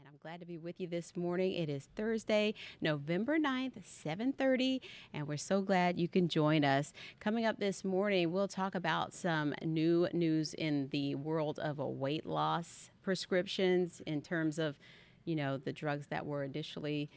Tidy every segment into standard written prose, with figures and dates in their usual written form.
I'm glad to be with you this morning. It is Thursday, November 9th, 7:30, and we're so glad you can join us. Coming up this morning, we'll talk about some new news in the world of weight loss prescriptions in terms of, the drugs that were initially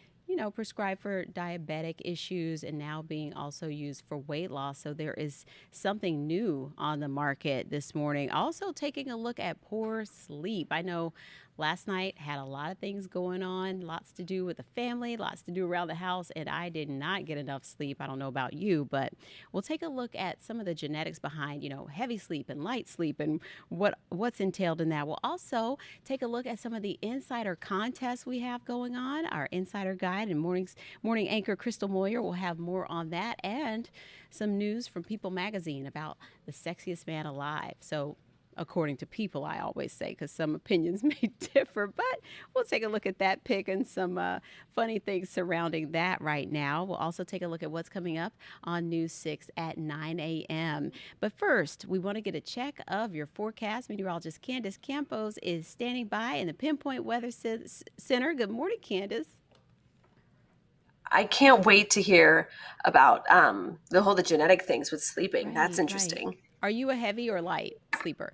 prescribed for diabetic issues and now being also used for weight loss. So there is something new on the market this morning. Also taking a look at poor sleep. I know last night had a lot of things going on, lots to do with the family, lots to do around the house, and I did not get enough sleep. I don't know about you, but we'll take a look at some of the genetics behind, heavy sleep and light sleep and what's entailed in that. We'll also take a look at some of the insider contests we have going on. Our insider guide and morning anchor Crystal Moyer will have more on that, and some news from People magazine about the sexiest man alive. So according to People, I always say, because some opinions may differ, but we'll take a look at that pick and some funny things surrounding that right now. We'll also take a look at what's coming up on News 6 at 9 a.m. But first, we want to get a check of your forecast. Meteorologist Candace Campos is standing by in the Pinpoint Weather Center. Good morning, Candace. I can't wait to hear about the genetic things with sleeping. That's Right, right. interesting. Are you a heavy or light sleeper?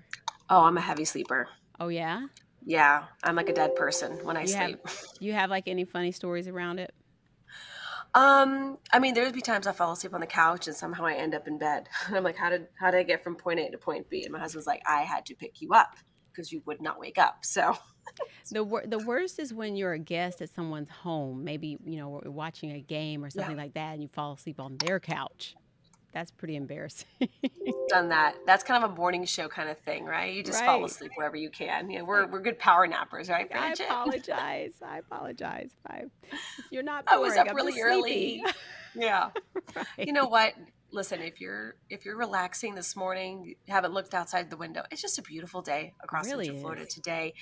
Oh, I'm a heavy sleeper. Oh, yeah? Yeah, I'm like a dead person when I You have sleep. you have like any funny stories around it? I mean, there'd be times I fall asleep on the couch and somehow I end up in bed. I'm like, how did I get from point A to point B? And my husband's like, I had to pick you up because you would not wake up. So The worst is when you're a guest at someone's home. Maybe, we're watching a game or yeah, something like that and you fall asleep on their couch. That's pretty embarrassing. done that. That's kind of a morning show kind of thing, right? You just fall Right. asleep wherever you can. Yeah, I, we're good power nappers, right, I Bridgett? apologize. I apologize. You're not I was boring. up I'm just really sleepy. early. Yeah. You know Right. what? Listen, if you're relaxing this morning, you haven't looked outside the window. It's just a beautiful day It across really Central Florida is. today.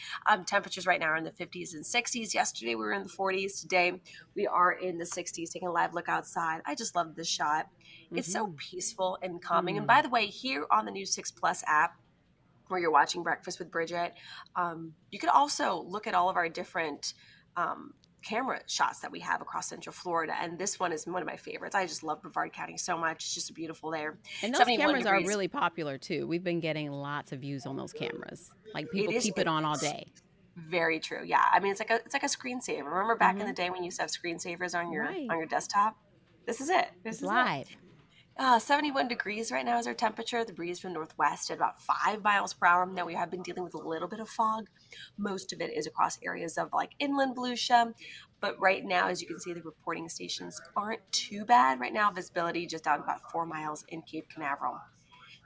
Temperatures right now are in the 50s and 60s. Yesterday we were in the 40s. Today we are in the 60s. Taking a live look outside. I just love this shot. It's so Mm-hmm. peaceful and calming. And by Mm. the way, here on the News 6 Plus app, where you're watching Breakfast with Bridget, you can also look at all of our different um, camera shots that we have across Central Florida. And this one is one of my favorites. I just love Brevard County so much. It's just beautiful there. And those 71 cameras are degrees. really popular too. We've been getting lots of views on those cameras. Like It people is. keep it on all It's day. very true. Yeah. I mean, it's like a screensaver. Remember back in Mm-hmm. the day when you used to have screensavers on your Right. on your desktop? This is it. This It's is it. live. 71 degrees right now is our temperature. The breeze from northwest at about 5 miles per hour. Now we have been dealing with a little bit of fog. Most of it is across areas of like inland Volusia. But right now, as you can see, the reporting stations aren't too bad. Right now, visibility just down about 4 miles in Cape Canaveral.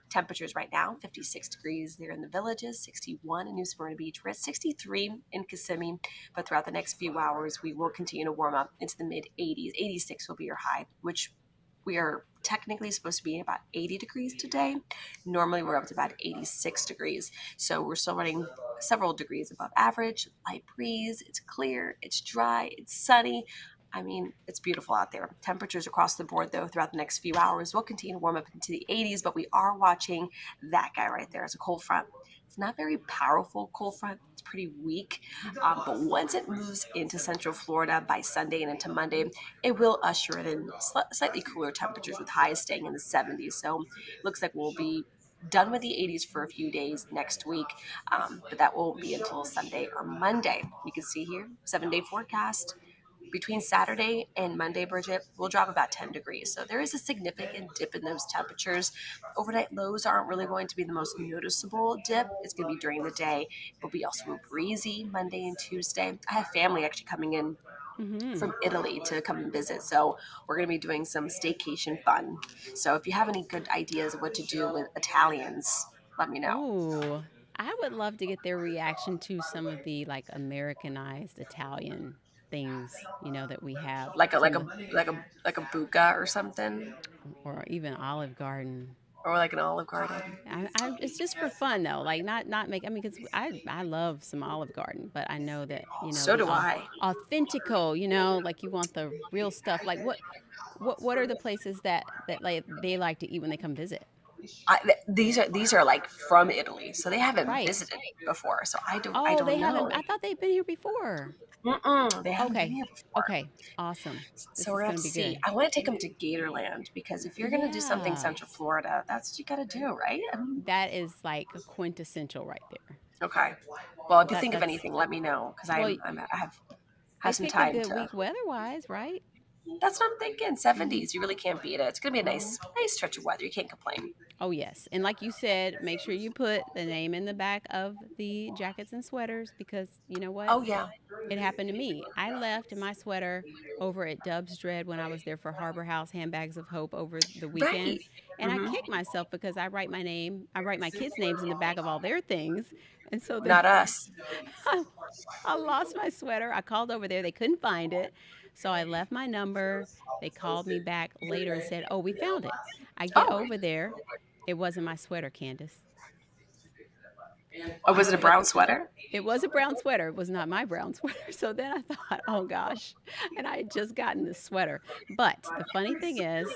Temperatures right now, 56 degrees there in the villages, 61 in New Smyrna Beach. We're at 63 in Kissimmee, but throughout the next few hours, we will continue to warm up into the mid 80s. 86 will be your high, which we are technically supposed to be about 80 degrees today. Normally, we're up to about 86 degrees. So we're still running several degrees above average, light breeze. It's clear, it's dry, it's sunny. I mean, it's beautiful out there. Temperatures across the board, though, throughout the next few hours will continue to warm up into the 80s, but we are watching that guy right there as a cold front. It's not very powerful cold front. It's pretty weak. But once it moves into Central Florida by Sunday and into Monday, it will usher in slightly cooler temperatures with highs staying in the 70s. So it looks like we'll be done with the 80s for a few days next week, but that won't be until Sunday or Monday. You can see here, 7-day forecast. Between Saturday and Monday, Bridget, will drop about 10 degrees. So there is a significant dip in those temperatures. Overnight lows aren't really going to be the most noticeable dip. It's going to be during the day. It'll be also breezy Monday and Tuesday. I have family actually coming in Mm-hmm. from Italy to come and visit. So we're going to be doing some staycation fun. So if you have any good ideas of what to do with Italians, let me know. Ooh, I would love to get their reaction to some of the like Americanized Italian things, that we have. Like a like Some a of, like a like a buca or something, or even Olive Garden. or like an Olive Garden. It's just for fun though, like not make. I mean, because I love some Olive Garden, but I know that So the do I. authentico. Like you want the real stuff. Like what are the places that like they like to eat when they come visit? These are like from Italy, so they haven't Right. visited before. So I don't I Oh, they don't haven't. know. I thought they'd been here before. Mm-mm, they haven't been Okay. here before. Okay. Awesome. So This we're is gonna going have to to be see. good. I want to take them to Gatorland because if you're gonna do something Yeah. Central Florida, that's what you gotta do, right? That is like a quintessential right there. Okay. Well, if you think of That's anything, let me know because well, I have they some picked a time good to. week weather-wise, right? That's what I'm thinking. 70s, you really can't beat it. It's gonna be a Mm-hmm. nice stretch of weather. You can't complain. Oh, yes. And like you said, make sure you put the name in the back of the jackets and sweaters because you know what? Oh yeah. It happened to me. I left my sweater over at Dub's Dread when I was there for Harbor House Handbags of Hope over the weekend. Right. And I Hmm. kicked myself because I write my kids' names in the back of all their things. And so then Not us. I, I lost my sweater. I called over there. They couldn't find it. So I left my number. They called me back later and said, "Oh, we found it." I get Oh, over there. It wasn't my sweater, Candace. oh, was it a It brown sweater? it was a brown sweater. It was not my brown sweater. So then I thought, "Oh gosh." And I had just gotten this sweater. But the funny thing is,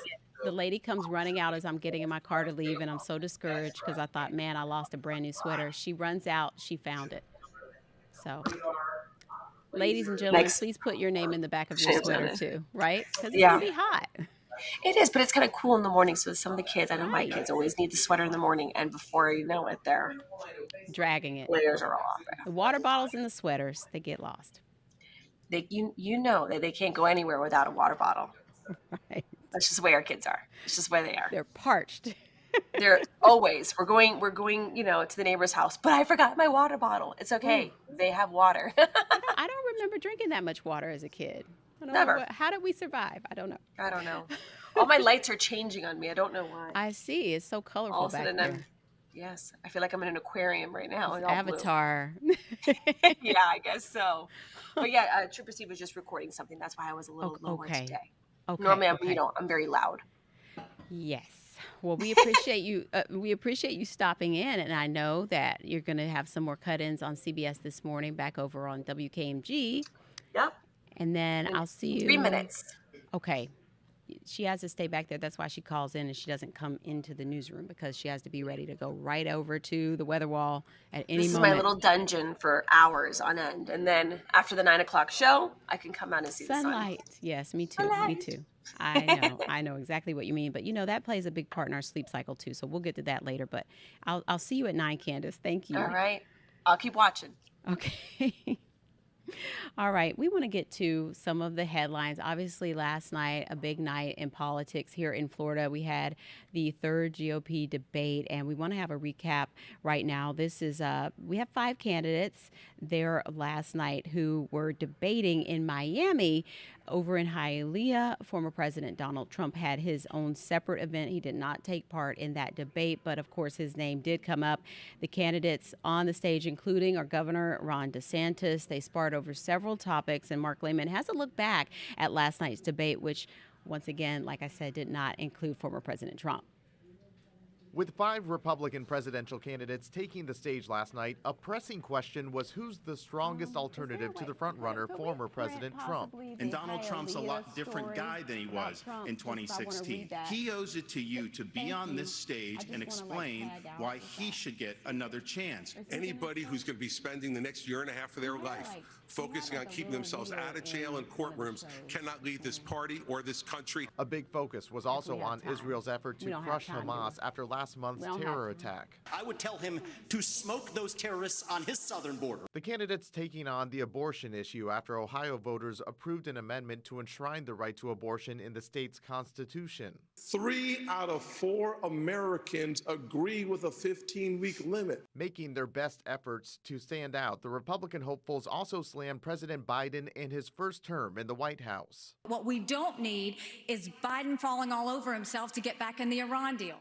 the lady comes running out as I'm getting in my car to leave and I'm so discouraged because I thought, "Man, I lost a brand new sweater." She runs out, she found it. So ladies and gentlemen, Next, please put your name in the back of your chance on sweater it. too, right? Because it's going Yeah, to be hot. it is, but it's kind of cool in the morning. So some of the kids, I know my Right. kids always need the sweater in the morning, and before you know it, their Dragging it. layers are all off. The water bottles and the sweaters, they get lost. You know that they can't go anywhere without a water bottle. Right. That's just the way our kids are. It's just the way they are. They're parched. They're always we're going to the neighbor's house, but I forgot my water bottle. It's Ooh, okay. They have water. I don't remember drinking that much water as a kid. I don't know Never. how did we survive? I don't know. I don't know. All my lights are changing on me. I don't know why. I see. It's so All colorful of a back sudden there. yes, I feel like I'm in an aquarium right now. It's It's all blue. Avatar. Yeah, I guess so. But yeah, Trooper Steve was just recording something. That's why I was a little lower Okay. today. Okay. Normally, Okay. I'm very loud. Yes. Well, we appreciate you. We appreciate you stopping in, and I know that you're going to have some more cut-ins on CBS this morning, back over on WKMG, Yep. and then In I'll see 3 minutes. you. Okay. She has to stay back there. That's why she calls in and she doesn't come into the newsroom because she has to be ready to go right over to the weather wall at any This is my moment. little dungeon for hours on end, and then after the 9 o'clock show, I can come out and see the sun. Sunlight. Yes, me too. Me Sunlight. too. I know. I know exactly what you mean. But that plays a big part in our sleep cycle too. So we'll get to that later. But I'll see you at 9, Candace. Thank All you. right, I'll keep watching. Okay. All right, we want to get to some of the headlines. Obviously, last night, a big night in politics here in Florida. We had the third GOP debate, and we want to have a recap right now. We have 5 candidates there last night who were debating in Miami. Over in Hialeah, former President Donald Trump had his own separate event. He did not take part in that debate, but of course his name did come up. The candidates on the stage, including our Governor Ron DeSantis, they sparred over several topics, and Mark Lehman has a look back at last night's debate, which, once again, like I said, did not include former President Trump. With 5 Republican presidential candidates taking the stage last night, a pressing question was who's the strongest alternative to the frontrunner, former President Trump. And Donald Trump's a lot different guy than he was in 2016. He owes it to you to be on this stage and explain why he should get another chance. Anybody who's going to be spending the next year and a half of their life focusing on keeping themselves out of jail and courtrooms cannot lead this party or this country. A big focus was also on Israel's effort to crush Hamas after last month's terror attack. I would tell him to smoke those terrorists on his southern border. The candidates taking on the abortion issue after Ohio voters approved an amendment to enshrine the right to abortion in the state's constitution. 3 out of 4 Americans agree with a 15-week limit. Making their best efforts to stand out, the Republican hopefuls also slammed President Biden in his first term in the White House. What we don't need is Biden falling all over himself to get back in the Iran deal.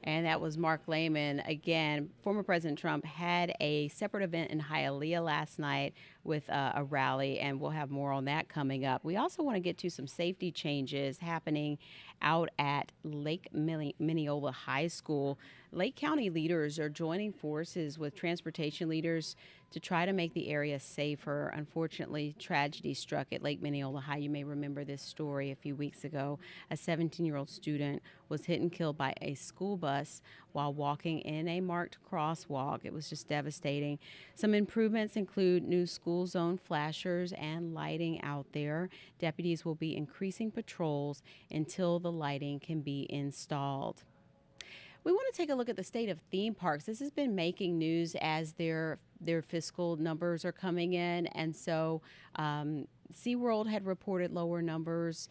And that was Mark Lehman. Again, former President Trump had a separate event in Hialeah last night with a rally, and we'll have more on that coming up. We also want to get to some safety changes happening out at Lake Mineola High School. Lake County leaders are joining forces with transportation leaders to try to make the area safer. Unfortunately, tragedy struck at Lake Mineola High. You may remember this story a few weeks ago. A 17-year-old student was hit and killed by a school bus while walking in a marked crosswalk. It was just devastating. Some improvements include new school zone flashers and lighting out there. Deputies will be increasing patrols until the lighting can be installed. We want to take a look at the state of theme parks. This has been making news as their fiscal numbers are coming in. And so SeaWorld had reported lower numbers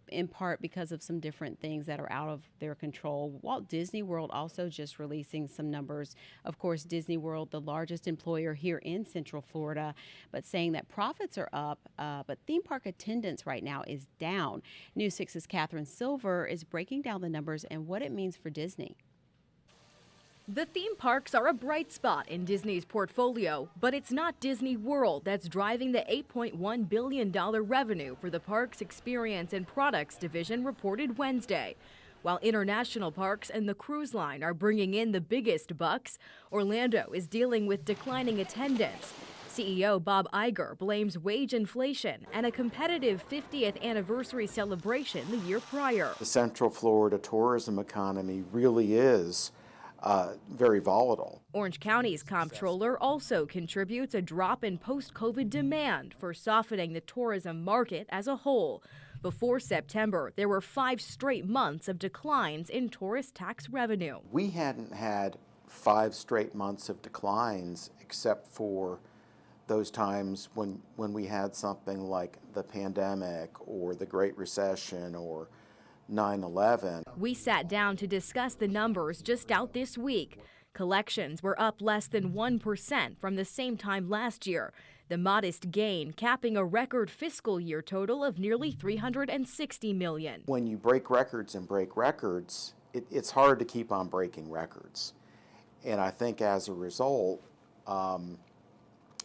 in part because of some different things that are out of their control. Walt Disney World also just releasing some numbers. Of course, Disney World, the largest employer here in Central Florida, but saying that profits are up, but theme park attendance right now is down. News 6's Catherine Silver is breaking down the numbers and what it means for Disney. The theme parks are a bright spot in Disney's portfolio, but it's not Disney World that's driving the $8.1 billion revenue for the Parks, Experience and Products division reported Wednesday. While international parks and the cruise line are bringing in the biggest bucks, Orlando is dealing with declining attendance. CEO Bob Iger blames wage inflation and a competitive 50th anniversary celebration the year prior. The Central Florida tourism economy really is very volatile. Orange County's comptroller also contributes a drop in post-COVID demand for softening the tourism market as a whole. Before September, there were 5 straight months of declines in tourist tax revenue. We hadn't had 5 straight months of declines except for those times when we had something like the pandemic or the Great Recession or 9/11. We sat down to discuss the numbers just out this week. Collections were up less than 1% from the same time last year. The modest gain capping a record fiscal year total of nearly $360 million. When you break records and break records, it's hard to keep on breaking records. And I think as a result,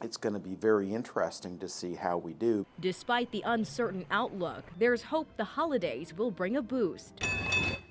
it's going to be very interesting to see how we do. Despite the uncertain outlook, there's hope the holidays will bring a boost.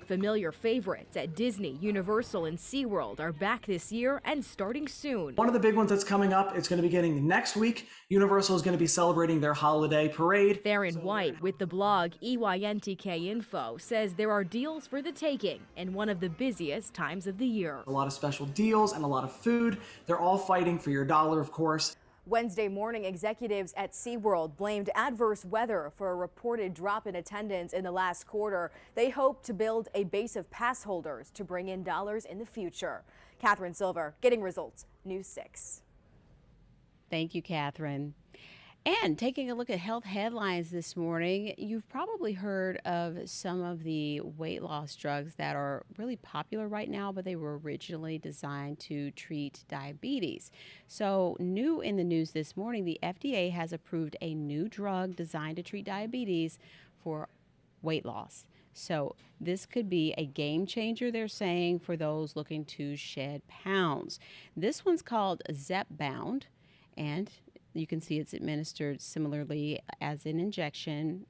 Familiar favorites at Disney, Universal, and SeaWorld are back this year and starting soon. One of the big ones that's coming up, it's going to be beginning next week. Universal is going to be celebrating their holiday parade. Theron White with the blog EYNTK Info says there are deals for the taking in one of the busiest times of the year. A lot of special deals and a lot of food. They're all fighting for your dollar, of course. Wednesday morning, executives at SeaWorld blamed adverse weather for a reported drop in attendance in the last quarter. They hope to build a base of pass holders to bring in dollars in the future. Catherine Silver, Getting Results, News 6. Thank you, Catherine. And taking a look at health headlines this morning, you've probably heard of some of the weight loss drugs that are really popular right now, but they were originally designed to treat diabetes. So new in the news this morning, the FDA has approved a new drug designed to treat diabetes for weight loss. So this could be a game changer, they're saying, for those looking to shed pounds. This one's called Zepbound, and you can see it's administered similarly as an injection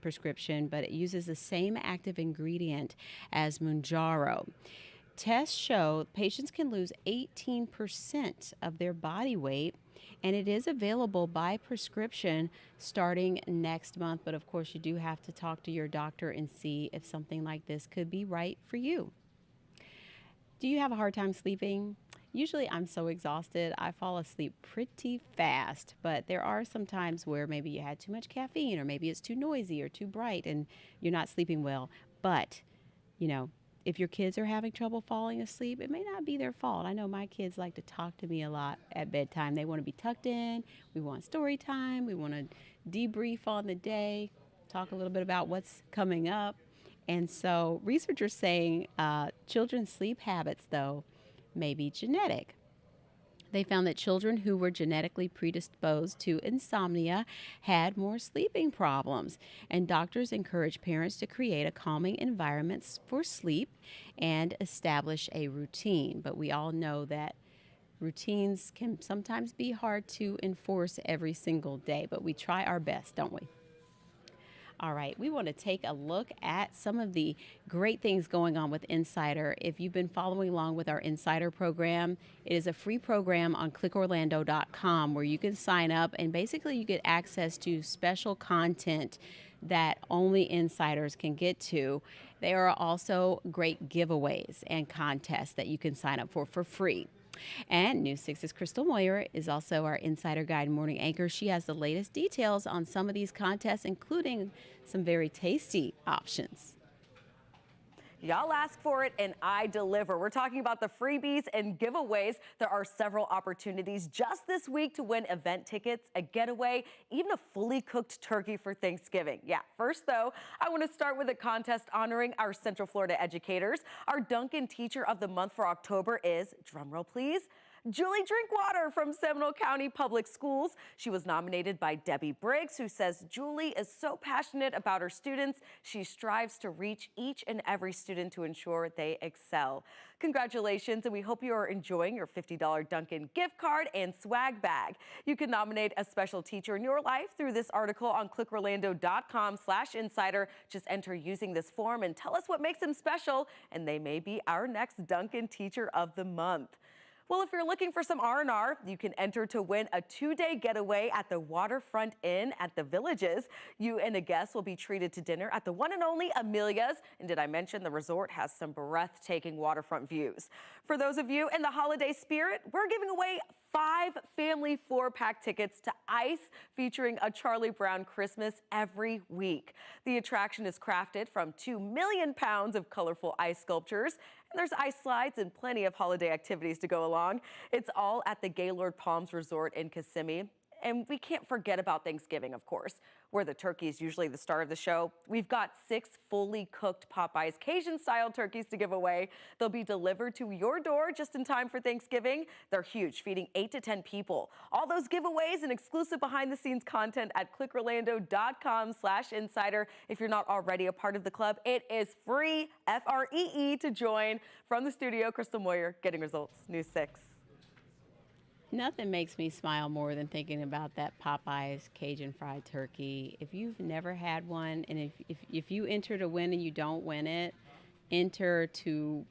prescription, but it uses the same active ingredient as Mounjaro. Tests show patients can lose 18% of their body weight, and it is available by prescription starting next month. But of course, you do have to talk to your doctor and see if something like this could be right for you. Do you have a hard time sleeping? Usually I'm so exhausted, I fall asleep pretty fast, but there are some times where maybe you had too much caffeine or maybe it's too noisy or too bright and you're not sleeping well. But, you know, if your kids are having trouble falling asleep, it may not be their fault. I know my kids like to talk to me a lot at bedtime. They want to be tucked in, we want story time, we want to debrief on the day, talk a little bit about what's coming up. And so researchers saying children's sleep habits, though, may be genetic. They found that children who were genetically predisposed to insomnia had more sleeping problems, and doctors encourage parents to create a calming environment for sleep and establish a routine. But we all know that routines can sometimes be hard to enforce every single day, but we try our best, don't we? All right, we want to take a look at some of the great things going on with Insider. If you've been following along with our Insider program, it is a free program on clickorlando.com where you can sign up and basically you get access to special content that only insiders can get to. There are also great giveaways and contests that you can sign up for free. And News 6's Crystal Moyer is also our Insider Guide morning anchor. She has the latest details on some of these contests, including some very tasty options. Y'all ask for it and I deliver. We're talking about the freebies and giveaways. There are several opportunities just this week to win event tickets, a getaway, even a fully cooked turkey for Thanksgiving. Yeah, first though, I want to start with a contest honoring our Central Florida educators. Our Duncan Teacher of the Month for October is, drumroll please, Julie Drinkwater from Seminole County Public Schools. She was nominated by Debbie Briggs, who says Julie is so passionate about her students. She strives to reach each and every student to ensure they excel. Congratulations, and we hope you are enjoying your $50 Duncan gift card and swag bag. You can nominate a special teacher in your life through this article on clickorlando.com/insider. Just enter using this form and tell us what makes them special, and they may be our next Duncan Teacher of the Month. Well, if you're looking for some R&R, you can enter to win a 2-day getaway at the Waterfront Inn at the Villages. You and a guest will be treated to dinner at the one and only Amelia's. And did I mention the resort has some breathtaking waterfront views? For those of you in the holiday spirit, we're giving away 5 family 4-pack tickets to ICE featuring a Charlie Brown Christmas every week. The attraction is crafted from 2 million pounds of colorful ice sculptures. And there's ice slides and plenty of holiday activities to go along. It's all at the Gaylord Palms Resort in Kissimmee. And we can't forget about Thanksgiving, of course, where the turkey is usually the star of the show. We've got 6 fully cooked Popeyes Cajun-style turkeys to give away. They'll be delivered to your door just in time for Thanksgiving. They're huge, feeding 8 to 10 people. All those giveaways and exclusive behind-the-scenes content at clickorlando.com/insider. If you're not already a part of the club, it is free, F-R-E-E, to join. From the studio, Crystal Moyer, Getting Results, News 6. Nothing makes me smile more than thinking about that Popeyes Cajun fried turkey. If you've never had one, and if you enter to win and you don't win it, enter to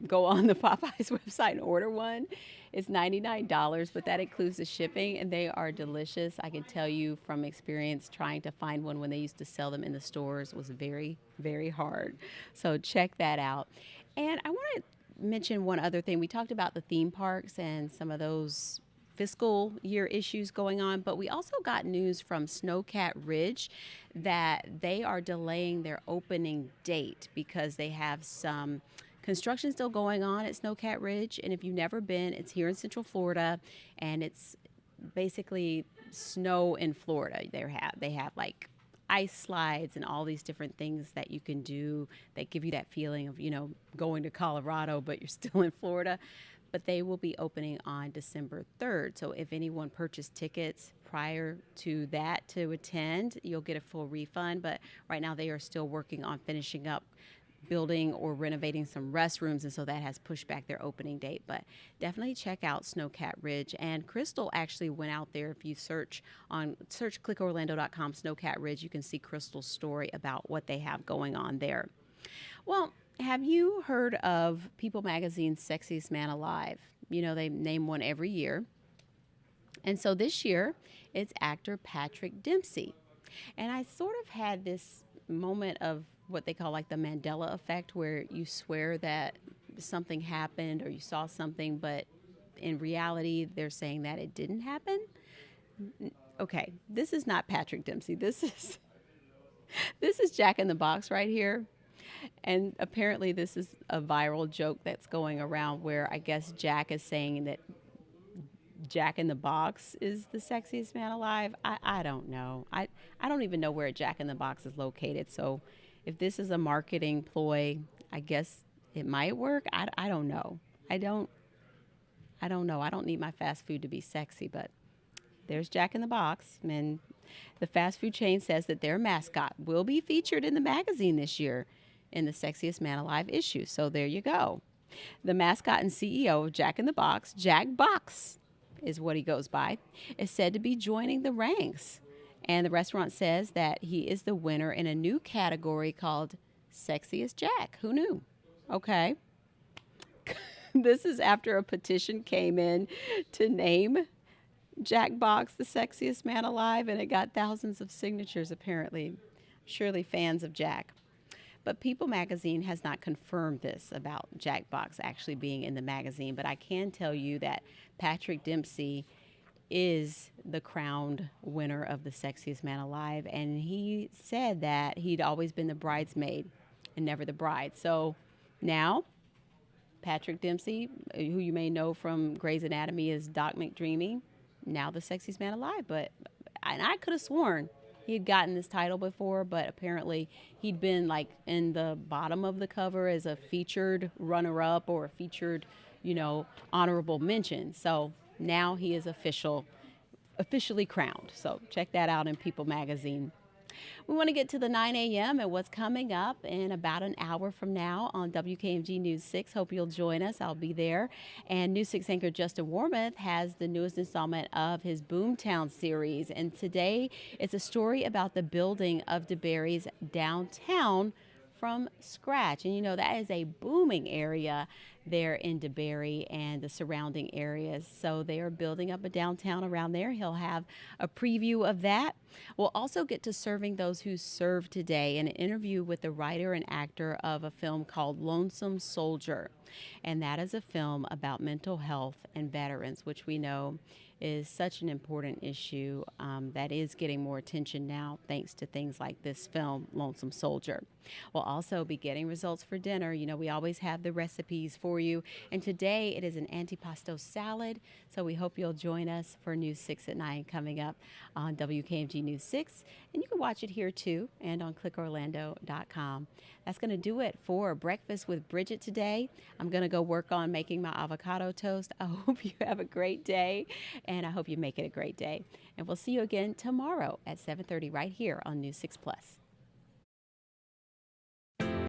go on the Popeyes website and order one. It's $99, but that includes the shipping, and they are delicious. I can tell you from experience, trying to find one when they used to sell them in the stores was very, very hard. So check that out. And I want to mention one other thing. We talked about the theme parks and some of those fiscal year issues going on, but we also got news from Snowcat Ridge that they are delaying their opening date because they have some construction still going on at Snowcat Ridge. And if you've never been, it's here in Central Florida, and it's basically snow in Florida. They have like ice slides and all these different things that you can do that give you that feeling of, going to Colorado, but you're still in Florida. But they will be opening on December 3rd. So if anyone purchased tickets prior to that to attend, you'll get a full refund. But right now they are still working on finishing up building or renovating some restrooms, and so that has pushed back their opening date. But definitely check out Snowcat Ridge. And Crystal actually went out there. If you search clickorlando.com Snowcat Ridge, you can see Crystal's story about what they have going on there. Well, have you heard of People Magazine's Sexiest Man Alive? They name one every year. And so this year, it's actor Patrick Dempsey. And I sort of had this moment of what they call like the Mandela effect, where you swear that something happened or you saw something, but in reality, they're saying that it didn't happen. Okay, this is not Patrick Dempsey. This is Jack in the Box right here. And apparently this is a viral joke that's going around where I guess Jack is saying that Jack in the Box is the sexiest man alive. I don't know. I don't even know where Jack in the Box is located. So if this is a marketing ploy, I guess it might work. I don't know. I don't know. I don't need my fast food to be sexy, but there's Jack in the Box. And the fast food chain says that their mascot will be featured in the magazine this year in the Sexiest Man Alive issue. So there you go. The mascot and CEO of Jack in the Box, Jack Box is what he goes by, is said to be joining the ranks. And the restaurant says that he is the winner in a new category called Sexiest Jack. Who knew? Okay. This is after a petition came in to name Jack Box the sexiest man alive, and it got thousands of signatures, apparently. Surely fans of Jack. But People magazine has not confirmed this about Jack Box actually being in the magazine, but I can tell you that Patrick Dempsey is the crowned winner of the sexiest man alive, and he said that he'd always been the bridesmaid and never the bride. So now Patrick Dempsey, who you may know from Grey's Anatomy as Doc McDreamy, now the sexiest man alive. And I could have sworn he had gotten this title before, but apparently he'd been like in the bottom of the cover as a featured runner-up or a featured, honorable mention. So now he is officially crowned. So check that out in People magazine. We want to get to the 9 a.m. and what's coming up in about an hour from now on WKMG News 6. Hope you'll join us. I'll be there. And News 6 anchor Justin Warmoth has the newest installment of his Boomtown series. And today it's a story about the building of DeBerry's downtown from scratch. And that is a booming area there in DeBerry and the surrounding areas. So they are building up a downtown around there. He'll have a preview of that. We'll also get to serving those who serve today in an interview with the writer and actor of a film called Lonesome Soldier. And that is a film about mental health and veterans, which we know is such an important issue that is getting more attention now thanks to things like this film, Lonesome Soldier. We'll also be getting results for dinner. We always have the recipes for you. And today it is an antipasto salad. So we hope you'll join us for News 6 at 9 coming up on WKMG News 6. And you can watch it here too and on clickorlando.com. That's going to do it for Breakfast with Bridgett today. I'm going to go work on making my avocado toast. I hope you have a great day, and I hope you make it a great day. And we'll see you again tomorrow at 7:30 right here on News 6 Plus.